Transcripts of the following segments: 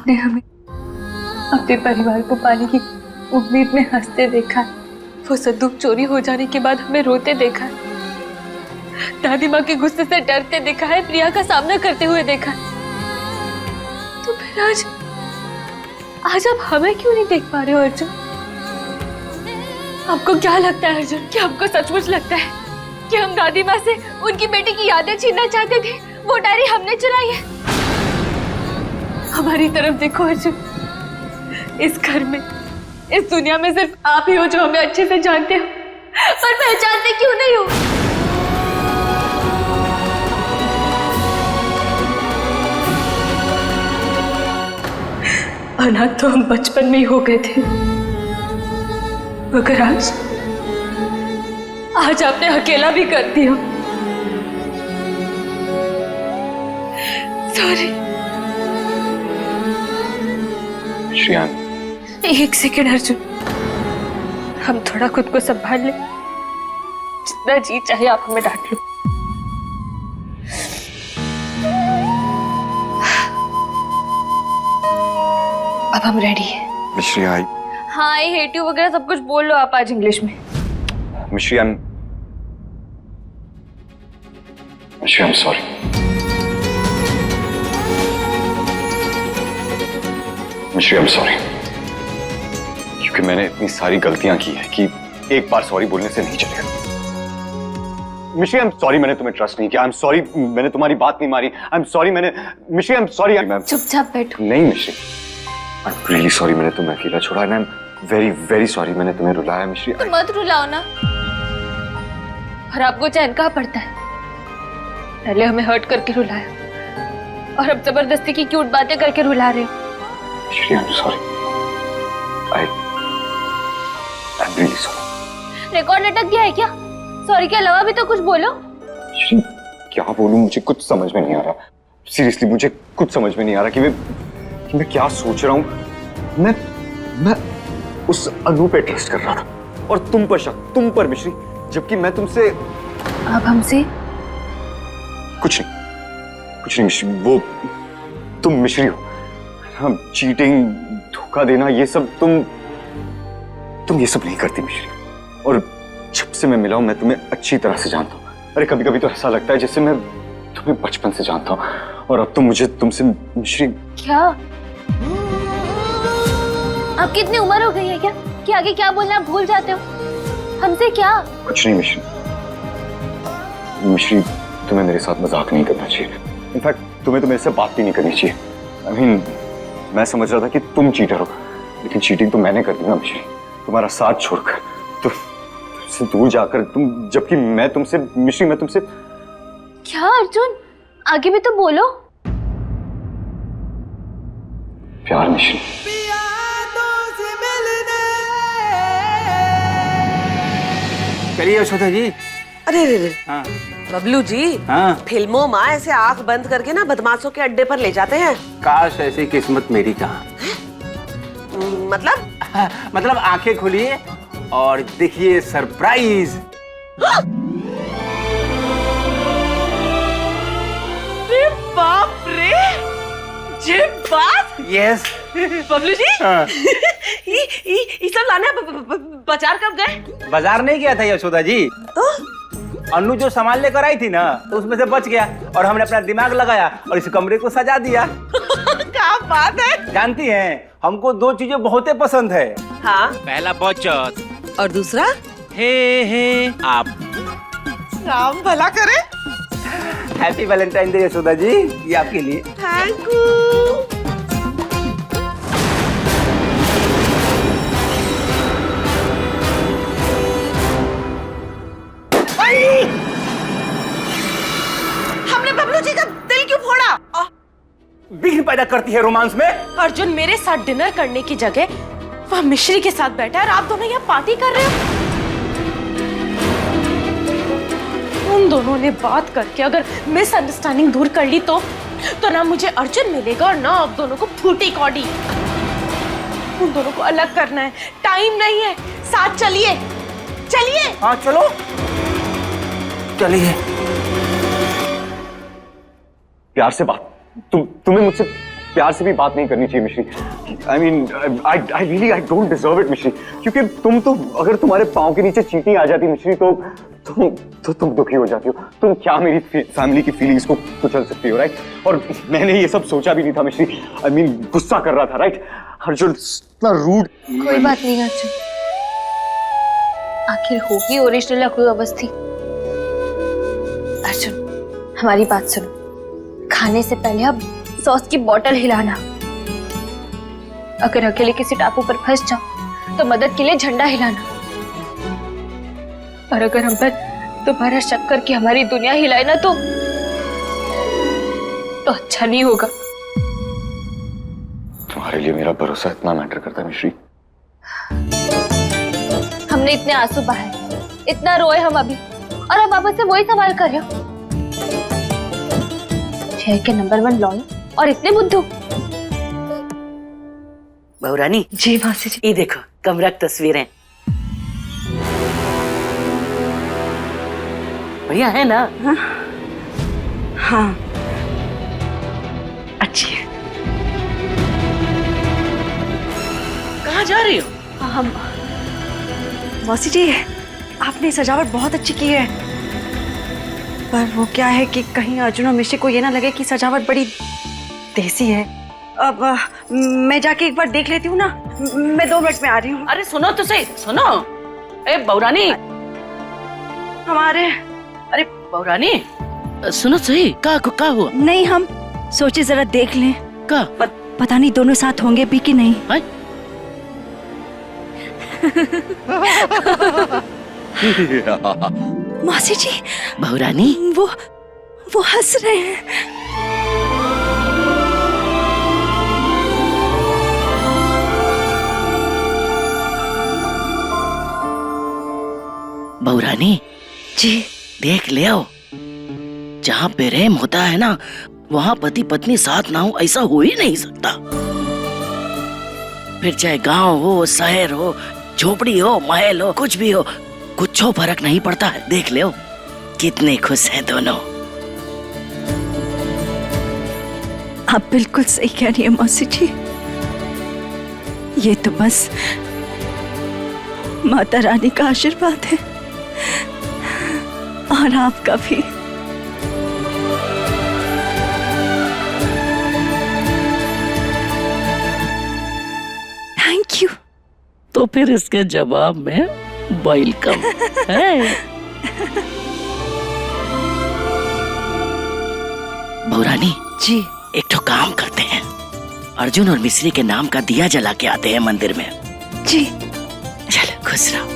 आपने हमें अपने परिवार को पाने की उम्मीद में हंसते देखा, वो संदूक चोरी हो जाने के बाद हमें रोते देखा, दादी माँ के गुस्से से डरते देखा है, प्रिया का सामना करते हुए देखा। तो फिर आज आप हमें क्यों नहीं देख पा रहे हो अर्जुन? आपको क्या लगता है अर्जुन, कि आपको सचमुच लगता है कि हम दादी माँ से उनकी बेटी की यादें छीनना चाहते थे? वो डायरी हमने चुराई है। हमारी तरफ देखो अर्जुन, इस घर में, इस दुनिया में सिर्फ आप ही हो जो हमें अच्छे से जानते हो, पर पहचानते क्यों नहीं हो? अनाथ तो हम बचपन में ही हो गए थे, मगर आज आपने अकेला भी कर दिया। सॉरी। श्रियान, एक सेकेंड अर्जुन, हम थोड़ा खुद को संभाल ले। जितना जी चाहे आप हमें डांट लो। अब हम रेडी हैं। मिश्री आई। हाँ, आई हेट यू वगैरह सब कुछ बोल लो आप आज इंग्लिश में। मिश्री आई एम सॉरी। मिश्री आई एम सॉरी, क्योंकि मैंने इतनी सारी गलतियां की है कि एक बार सॉरी बोलने से नहीं चलेगा। मिश्री आई एम सॉरी, मैंने तुम्हें ट्रस्ट नहीं किया। आई एम सॉरी, मैंने तुम्हारी बात नहीं मारी। आई एम सॉरी, मैंने मिश्री आई एम सॉरी। चुपचाप बैठो। नहीं मिश्री, आई एम रियली सॉरी, मैंने तुम्हें अकेला छोड़ा। I am very very sorry, मैंने तुम्हें रुलाया। मिश्री तो मत रुलाओ ना। और आपको चैन कहाँ पड़ता है? पहले हमें हर्ट करके रुलाया और अब जबरदस्ती की क्यूट बातें करके रुला रहे हो। मिश्री I am sorry, I am really sorry. Record लटक गया है क्या? सॉरी के अलावा भी तो कुछ बोलो। मिश्री, क्या बोलूं, मुझे कुछ समझ में नहीं आ रहा। सीरियसली मुझे कुछ समझ में नहीं आ रहा कि मैं क्या सोच रहा हूँ। मैं उस अनु पे ट्रस्ट कर रहा था और तुम पर शक, तुम पर मिश्री, जबकि मैं तुमसे। आप हमसे? कुछ नहीं मिश्री, वो तुम मिश्री हो। हम चीटिंग, धोखा देना, ये सब तुम ये सब नहीं करती मिश्री। और जब से मैं मिला हूं मैं तुम्हें अच्छी तरह से जानता हूँ। अरे कभी कभी तो ऐसा लगता है जैसे मैं तुम्हें बचपन से जानता हूँ और अब तो मुझे तुमसे मिश्री। क्या आपकी इतनी उम्र हो गई है क्या कि आगे क्या बोलना आप भूल जाते हो? हमसे क्या? कुछ नहीं मिश्री। मिश्री, तुम्हें मेरे साथ मजाक नहीं करना चाहिए। इनफैक्ट तुम्हें तो मेरे से बात भी नहीं करनी चाहिए। आई मीन, मैं समझ रहा था कि तुम चीटर हो, लेकिन चीटिंग तो मैंने कर दी ना मिश्री, तुम्हारा साथ छोड़कर, तुमसे दूर जाकर। जबकि मैं तुमसे मिश्री, मैं तुमसे। क्या अर्जुन, आगे भी तो बोलो। प्यार मिश्री। चलिए यशोदा जी। अरे रे हाँ। बबलू जी, हाँ। फिल्मों में ऐसे आंख बंद करके ना बदमाशों के अड्डे पर ले जाते हैं। काश ऐसी किस्मत मेरी कहाँ। मतलब मतलब आंखें खोलिए और देखिए सरप्राइज। अरे बाप रे, ये बात। यस बबलू जी, हाँ। ये सब लाने बाजार कब गए? बाजार नहीं गया था यशोदा जी। तो अन्नू जो सामान लेकर आई थी ना, तो उसमें से बच गया और हमने अपना दिमाग लगाया और इस कमरे को सजा दिया। क्या बात है। जानती हैं, हमको दो चीजें बहुत पसंद है। हाँ, पहला बचत और दूसरा हे आप। राम भला करे। Happy Valentine day Yashoda ji, ये आपके लिए। Thank you. हमने बबलू जी का दिल क्यों फोड़ा? विघ्न पैदा करती है रोमांस में। अर्जुन मेरे साथ डिनर करने की जगह वह मिश्री के साथ बैठा है और आप दोनों यहाँ पार्टी कर रहे हो। उन दोनों ने बात करके अगर मिसअंडरस्टैंडिंग दूर कर ली तो ना मुझे अर्जुन मिलेगा और ना आप दोनों को फूटी कौड़ी। उन दोनों को अलग करना है, टाइम नहीं है। साथ चलिए, चलिए। हाँ चलो, चलिए। प्यार से बात, तुम्हें मुझसे प्यार से भी बात नहीं करनी चाहिए मिश्री। I mean I don't deserve it मिश्री, क्योंकि तुम तो, अगर तुम्हारे पाँव के नीचे चींटी आ जाती मिश्री तो तुम दुखी हो जाती हो। तुम क्या मेरी फैमिली की फीलिंग्स को कुचल सकती हो, राइट? और मैंने ये सब सोचा भी नहीं था मिश्री। आई मीन गुस्सा कर रहा था, राइट? अर्जुन इतना रूड। कोई बात नहीं अर्जुन, आखिर होगी ओरिजिनल या कोई अवस्थी। अर्जुन हमारी बात सुनो, खाने से पहले अब सॉस की बोतल हिलाना। अगर अकेले किसी टापू पर फंस जाओ तो मदद के लिए झंडा हिलाना। और अगर हम पर दोबारा शक करके हमारी दुनिया हिलाए ना तो अच्छा नहीं होगा। तुम्हारे लिए मेरा भरोसा इतना मैटर करता है मिश्री? हमने इतने आंसू बहाए, इतना रोए हम अभी, और अब वापस से वही सवाल कर रहे हो। शहर के नंबर 1 लॉयर और इतने बुद्धू। बहुरानी जी मासी जी। ये देखो कमरा की तस्वीरें बढ़िया है ना? हाँ अच्छी है। कहाँ जा रही हो? हम मौसी जी, आपने सजावट बहुत अच्छी की है, पर वो क्या है कि कहीं अर्जुन और मिश्री को ये ना लगे कि सजावट बड़ी देसी है। अब मैं जाके एक बार देख लेती हूँ ना, मैं 2 मिनट में आ रही हूँ। अरे सुनो तो सही, सुनो। ए बहुरानी, हमारे अरे बहुरानी सुनो सही, का हुआ? नहीं, हम सोचे जरा देख लें। का पता नहीं दोनों साथ होंगे भी कि नहीं। है? मौसी जी, बहुरानी वो हंस रहे हैं। बहुरानी जी देख ले आओ, जहाँ प्रेम होता है ना वहाँ पति पत्नी साथ ना हो ऐसा हो ही नहीं सकता। फिर चाहे गांव हो, शहर हो, झोपड़ी हो, महल हो, कुछ भी हो, कुछ फर्क नहीं पड़ता है। देख ले कितने खुश हैं दोनों। आप बिल्कुल सही कह रही है मौसी जी, ये तो बस माता रानी का आशीर्वाद है और आपका भी। Thank you. तो फिर इसके जवाब में वेलकम है। बहुरानी जी एक तो काम करते हैं, अर्जुन और मिश्री के नाम का दिया जला के आते हैं मंदिर में। जी चल खुश रहो।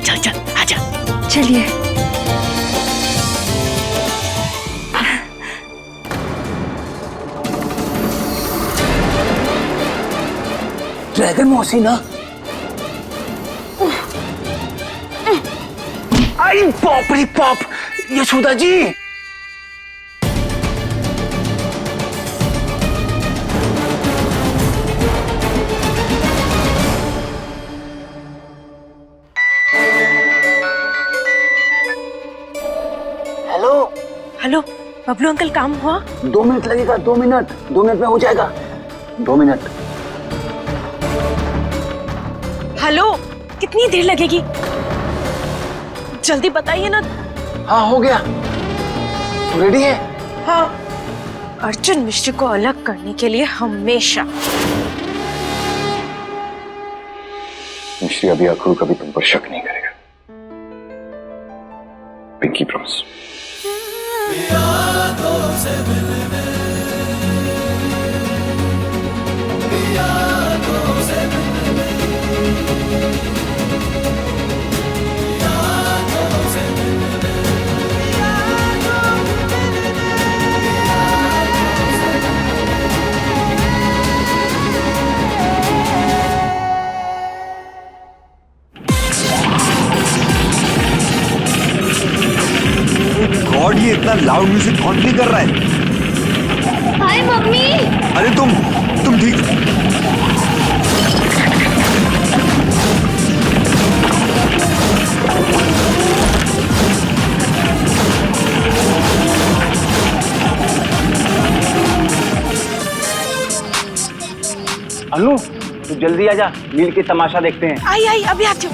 चल चल आजा। चलिए। ड्रैगन मौसी ना? आई बाप रे बाप, यशोदा जी। हेलो बबलू अंकल, काम हुआ? 2 मिनट लगेगा, 2 मिनट, 2 मिनट में हो जाएगा। 2 मिनट। हेलो, कितनी देर लगेगी? जल्दी बताइए ना। हाँ हो गया। तू रेडी है? हाँ, अर्जुन मिश्री को अलग करने के लिए हमेशा। मिश्री अभी अखरू कभी तुम पर शक नहीं करेगा। Pinky promise. गॉड, ये इतना लाउड म्यूजिक कौन प्ले कर रहा है? हाय मम्मी। अरे तुम ठीक? अनु तू जल्दी आजा, मिल के तमाशा देखते हैं। आई आई अभी आ जाओ।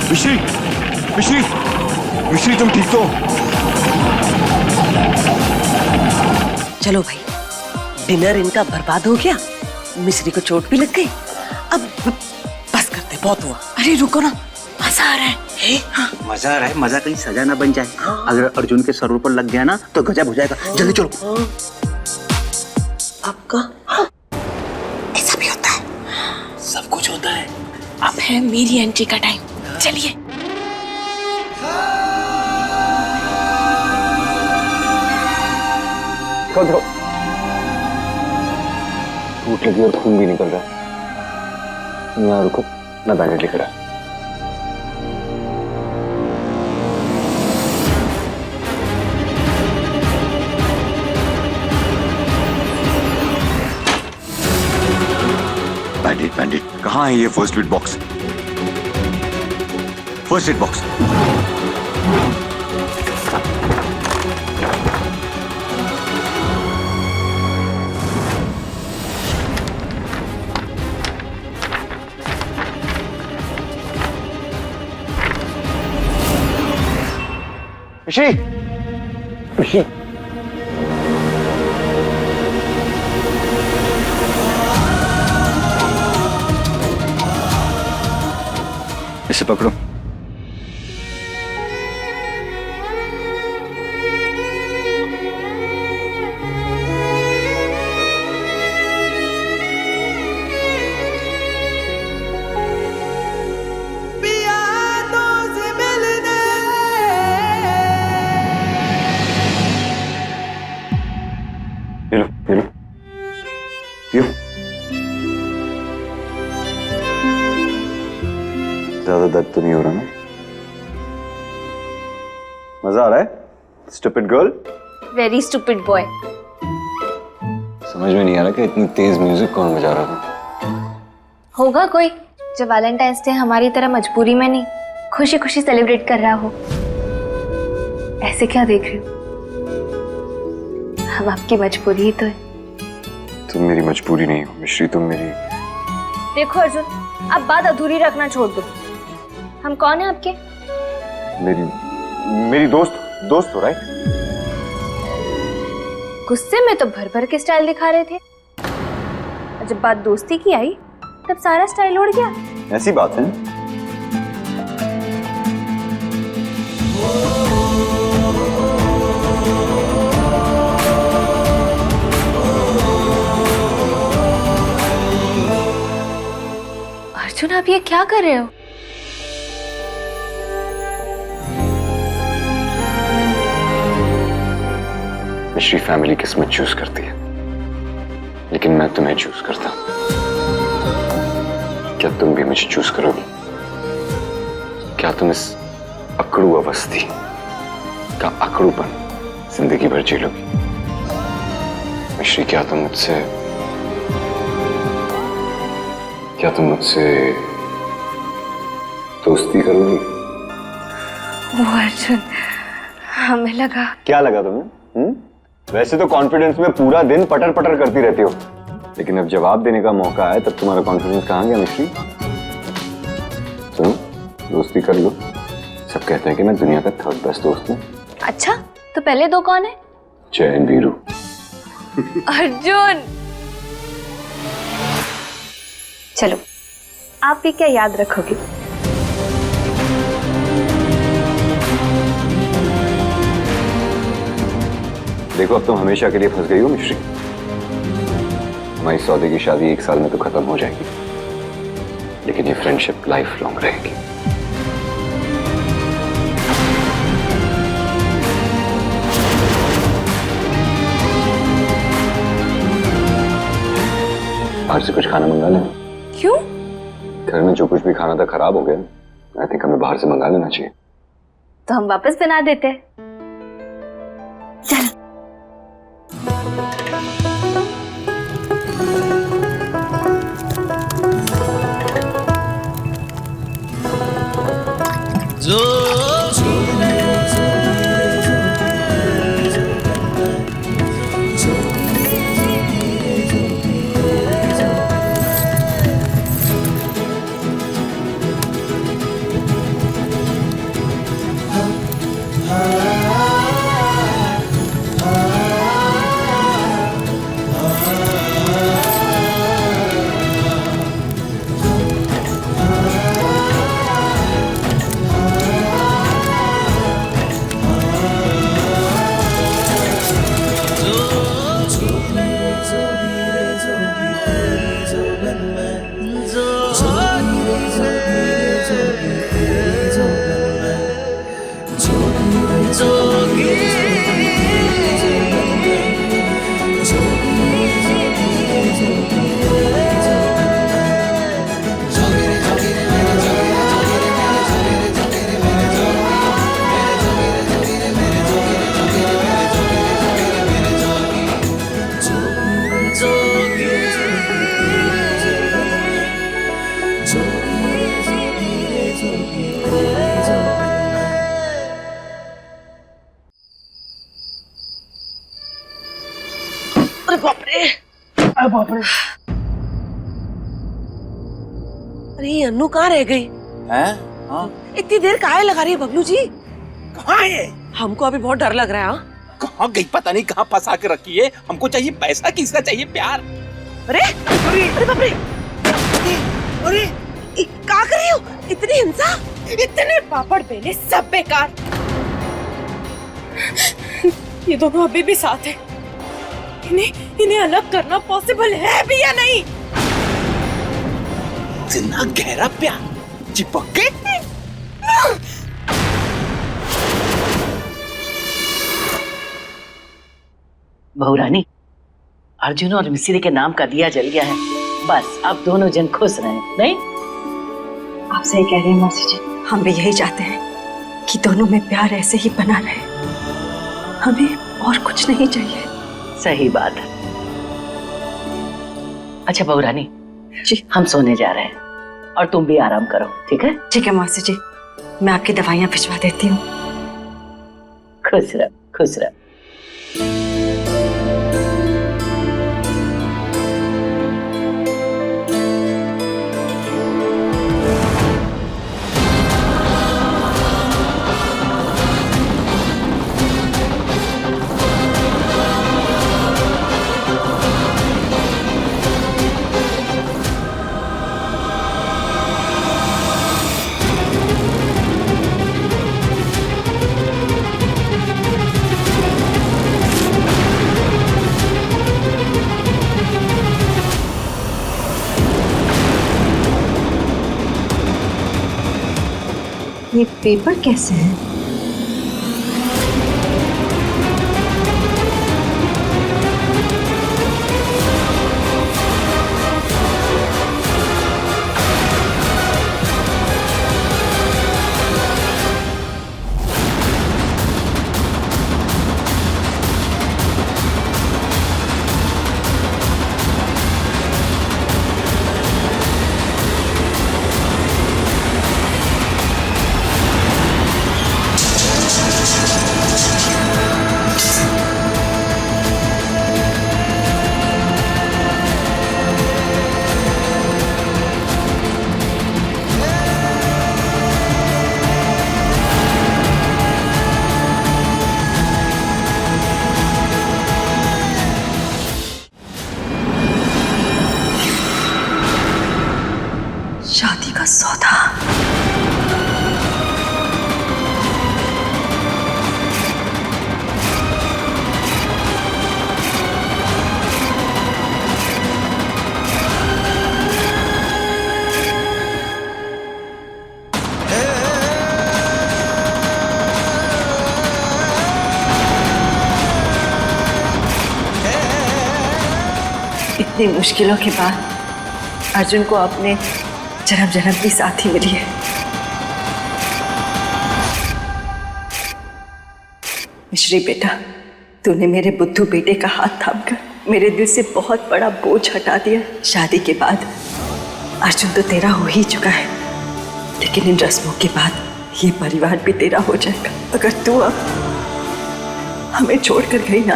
मिश्री, मिश्री, मिश्री तुम ठीक तो? चलो भाई, डिनर इनका बर्बाद हो गया, मिश्री को चोट भी लग गई। अब बस करते, बहुत हुआ। अरे रुको ना, मजा आ रहा है। हाँ। मजा आ रहा है, मजा कहीं सजा ना बन जाए। अगर अर्जुन के सर पर लग गया ना तो गजब हो जाएगा। जल्दी चलो। आपका ऐसा भी होता है, सब कुछ होता है। अब है मेरी एंट्री का टाइम, चलिए। कब भूख लगी और खून भी निकल रहा है। यहाँ रुको, मैं बैंडेज लेकर आया। बैंडेज, बैंडेज कहाँ है ये first aid box? First aid box. मिश्री, मिश्री, इसे पकड़ो। ये लो, ये लो, पियो। ज्यादा दर्द तो नहीं हो रहा ना? मजा आ रहा है? Stupid girl. Very stupid boy. समझ में नहीं आ रहा कि इतनी तेज म्यूजिक कौन बजा रहा था। होगा कोई जो वैलेंटाइंस डे हमारी तरह मजबूरी में नहीं, खुशी खुशी सेलिब्रेट कर रहा हो। ऐसे क्या देख रहे हो? हम आपकी मजबूरी ही तो है। तुम मेरी मजबूरी नहीं हो मिश्री, तुम मेरी। देखो अर्जुन, अब बात अधूरी रखना छोड़ दो। हम कौन है आपके? मेरी दोस्त हो, राइट? गुस्से में तो भर भर के स्टाइल दिखा रहे थे, और जब बात दोस्ती की आई तब सारा स्टाइल उड़ गया। ऐसी बात है। अर्जुन, आप ये क्या कर रहे हो? मिश्री, फैमिली किस्मत चूज करती है, लेकिन मैं तुम्हें चूज करता हूं। क्या तुम भी मुझे चूज करोगी? क्या तुम इस अकड़ू अवस्थी का अकड़ूपन जिंदगी भर जी लोगी? मिश्री, क्या तुम मुझसे दोस्ती करोगी? वो अर्जुन, हमें लगा। क्या लगा तुम्हें? वैसे तो कॉन्फिडेंस में पूरा दिन पटर पटर करती रहती हो, लेकिन अब जवाब देने का मौका आया तब तुम्हारा कॉन्फिडेंस कहाँ गया मिश्री? सुनो, दोस्ती कर लो। सब कहते हैं कि मैं दुनिया का थर्ड बेस्ट दोस्त हूँ। अच्छा, तो पहले दो कौन है? जैन, वीरू। अर्जुन, चलो, आप भी क्या याद रखोगे? देखो, अब तुम हमेशा के लिए फंस गई हो मिश्री। हमारी सौदे की शादी 1 साल में तो खत्म हो जाएगी, लेकिन ये फ्रेंडशिप लाइफ लॉन्ग रहेगी। बाहर से कुछ खाना मंगा लें। क्यों? घर में जो कुछ भी खाना था खराब हो गया। आई थिंक हमें बाहर से मंगा लेना चाहिए। तो हम वापस बना देते हैं। चल। बाप रे, अरे बाप रे। अरे ये अन्नू कहाँ रह गई? हैं? हाँ? इतनी देर काहे लगा रही है बबलू जी? कहाँ है? हमको अभी बहुत डर लग रहा है। हाँ? कहाँ गई पता नहीं, कहाँ फंसा के रखी है। हमको चाहिए पैसा, किसका चाहिए प्यार? अरे अरे बाप रे, अरे क्या कर रही हो? इतनी हिंसा, इतने पापड़ बेले सब बेकार। ये दोनों अभी भी साथ हैं। इन्हें अलग करना पॉसिबल है भी या नहीं? इतना गहरा प्यार चिपक के। बहू रानी, अर्जुन और मिस्री के नाम का दिया जल गया है। बस अब दोनों जन खुश रहे, नहीं? आप सही कह रही हैं मौसी जी, हम भी यही चाहते हैं कि दोनों में प्यार ऐसे ही बना रहे। हमें और कुछ नहीं चाहिए। सही बात है। अच्छा बहू रानी जी, हम सोने जा रहे हैं और तुम भी आराम करो, ठीक है? ठीक है मौसी जी, मैं आपकी दवाइयाँ भिजवा देती हूँ। खुश रहो, खुश रहो। ये पेपर कैसे है? शादी का सौदा। इतनी मुश्किलों के बाद अर्जुन को अपने जन्म जन्म की साथी मिली है। मिश्री बेटा, तूने मेरे बुद्धू बेटे का हाथ थामकर मेरे दिल से बहुत बड़ा बोझ हटा दिया। शादी के बाद अर्जुन तो तेरा हो ही चुका है, लेकिन इन रस्मों के बाद ये परिवार भी तेरा हो जाएगा। अगर तू अब हमें छोड़कर गई ना,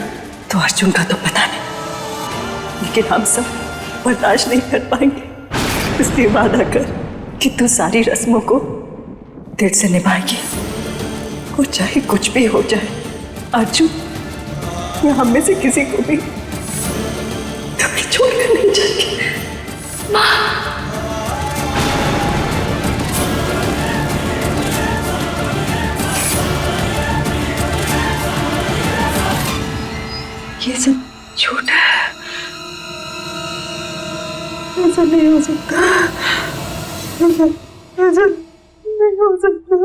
तो अर्जुन का तो पता नहीं, लेकिन हम सब बर्दाश्त नहीं कर पाएंगे। इसलिए वादा कर कि तू सारी रस्मों को दिल से निभाएगी, और चाहे कुछ भी हो जाए, अर्जुन या हम में से किसी को भी तुम्हें छोड़कर नहीं जाएगी। ये सब झूठ है, ऐसा नहीं हो सकता, ऐसा नहीं हो सकता।